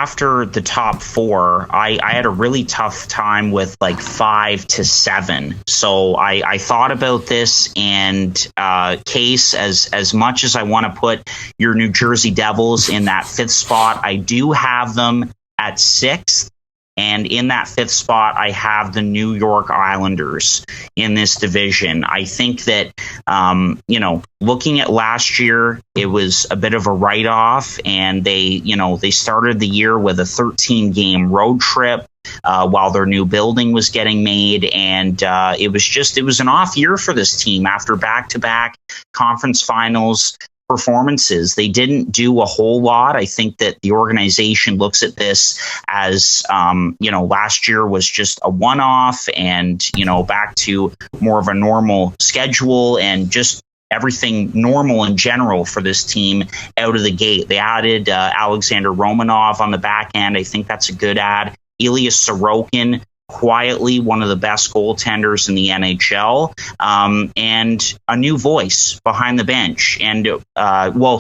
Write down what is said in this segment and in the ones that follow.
after the top four, I had a really tough time with like 5 to 7. So I thought about this, and Case, as much as I want to put your New Jersey Devils in that 5th spot, I do have them at 6th. And in that 5th spot, I have the New York Islanders in this division. I think that, looking at last year, it was a bit of a write-off, and they started the year with a 13-game road trip while their new building was getting made. And it was an off year for this team after back-to-back conference finals performances. They didn't do a whole lot. I think that the organization looks at this as, last year was just a one-off, and, back to more of a normal schedule and just everything normal in general for this team out of the gate. They added Alexander Romanov on the back end. I think that's a good add. Ilya Sorokin, quietly one of the best goaltenders in the NHL, and a new voice behind the bench. And,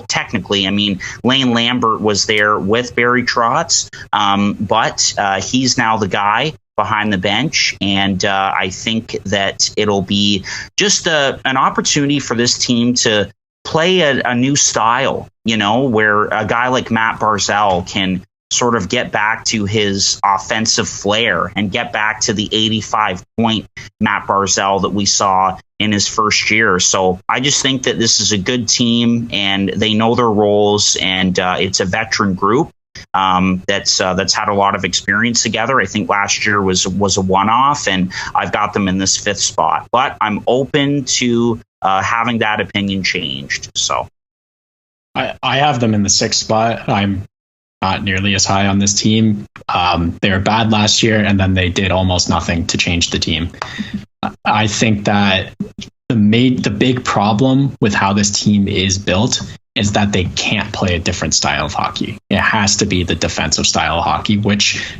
technically, Lane Lambert was there with Barry Trotz, but he's now the guy behind the bench. And I think that it'll be just an opportunity for this team to play a new style, where a guy like Matt Barzal can sort of get back to his offensive flair and get back to the 85-point Matt Barzal that we saw in his first year. So I just think that this is a good team, and they know their roles, and it's a veteran group that's had a lot of experience together. I think last year was a one-off, and I've got them in this 5th spot. But I'm open to having that opinion changed. So I have them in the 6th spot. I'm not nearly as high on this team. They were bad last year, and then they did almost nothing to change the team. I think that the big problem with how this team is built is that they can't play a different style of hockey. It has to be the defensive style of hockey, which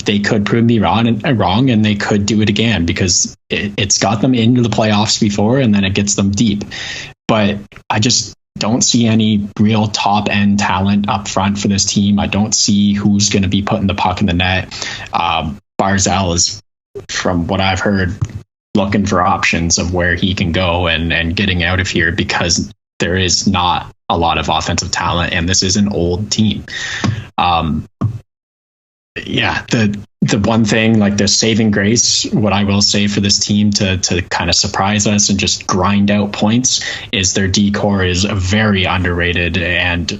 they could prove me wrong, and they could do it again, because it's got them into the playoffs before, and then it gets them deep. But I just don't see any real top end talent up front for this team. I don't see who's going to be putting the puck in the net. Barzal is, from what I've heard, looking for options of where he can go and getting out of here, because there is not a lot of offensive talent, and this is an old team. The one thing, like the saving grace, what I will say for this team to kind of surprise us and just grind out points, is their D-core is very underrated and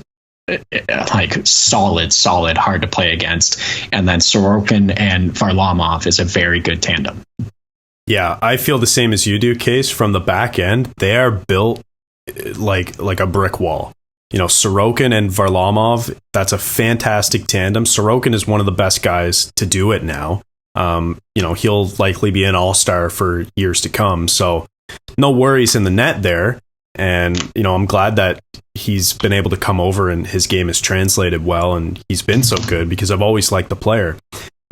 like solid, hard to play against. And then Sorokin and Varlamov is a very good tandem. Yeah, I feel the same as you do, Case. From the back end, they are built like a brick wall. Sorokin and Varlamov, that's a fantastic tandem. Sorokin is one of the best guys to do it now. He'll likely be an all-star for years to come. So no worries in the net there. And, I'm glad that he's been able to come over and his game is translated well, and he's been so good, because I've always liked the player.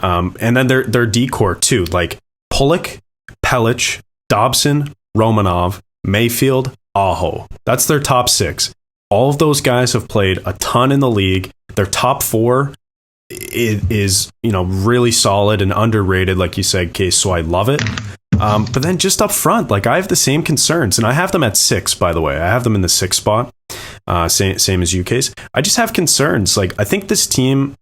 And then their D-core too, like Pulick, Pelich, Dobson, Romanov, Mayfield, Aho. That's their top 6. All of those guys have played a ton in the league. Their top 4 is really solid and underrated, like you said, Case. So I love it. But then just up front, like, I have the same concerns, and I have them at 6, by the way. I have them in the 6th spot, same as you, Case. I just have concerns. Like, I think this team,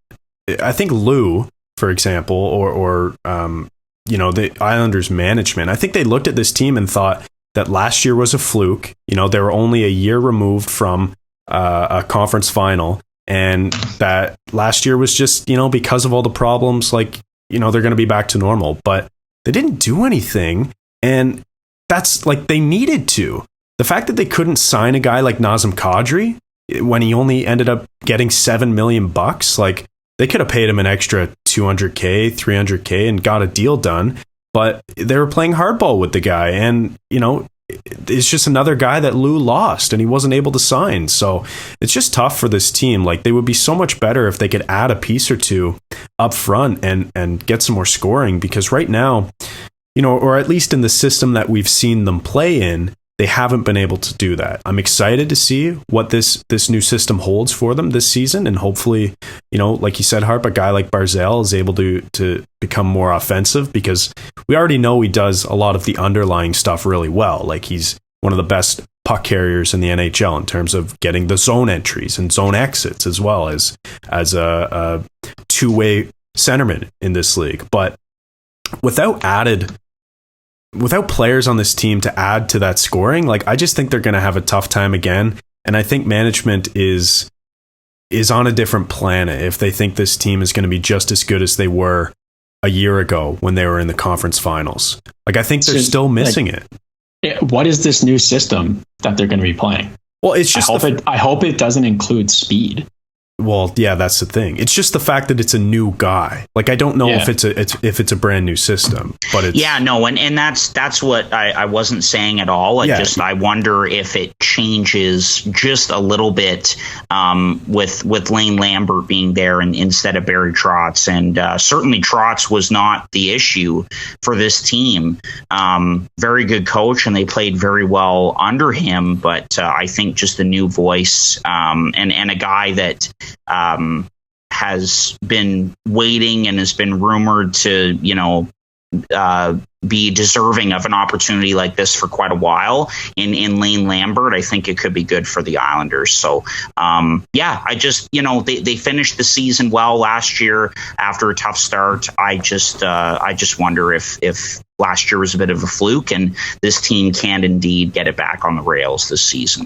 I think Lou, for example, or the Islanders management, I think they looked at this team and thought that last year was a fluke. They were only a year removed from a conference final, and that last year was just, because of all the problems, like, they're going to be back to normal. But they didn't do anything, and that's like, they needed to. The fact that they couldn't sign a guy like Nazem Kadri when he only ended up getting $7 million, like, they could have paid him an extra $200K, $300K and got a deal done. But they were playing hardball with the guy, and, it's just another guy that Lou lost and he wasn't able to sign. So it's just tough for this team. Like, they would be so much better if they could add a piece or two up front and get some more scoring, because right now, or at least in the system that we've seen them play in, They haven't been able to do that. I'm excited to see what this new system holds for them this season, and hopefully, like you said, Harp, a guy like Barzal is able to become more offensive, because we already know he does a lot of the underlying stuff really well. Like, he's one of the best puck carriers in the NHL in terms of getting the zone entries and zone exits, as well as a two-way centerman in this league. But without players on this team to add to that scoring, like, I just think they're going to have a tough time again. And I think management is on a different planet if they think this team is going to be just as good as they were a year ago when they were in the conference finals. Like, I think they're still missing it. What is this new system that they're going to be playing? Well, it's just I hope it doesn't include speed. Well, yeah, that's the thing. It's just the fact that it's a new guy. Like, I don't know if it's a brand new system, but it's and that's what I wasn't saying at all. I wonder if it changes just a little bit with Lane Lambert being there and instead of Barry Trotz, and certainly Trotz was not the issue for this team. Very good coach, and they played very well under him. But I think just a new voice and a guy that has been waiting and has been rumored to, be deserving of an opportunity like this for quite a while in Lane Lambert. I think it could be good for the Islanders. So, I just, they finished the season well last year after a tough start. I just wonder if last year was a bit of a fluke and this team can indeed get it back on the rails this season.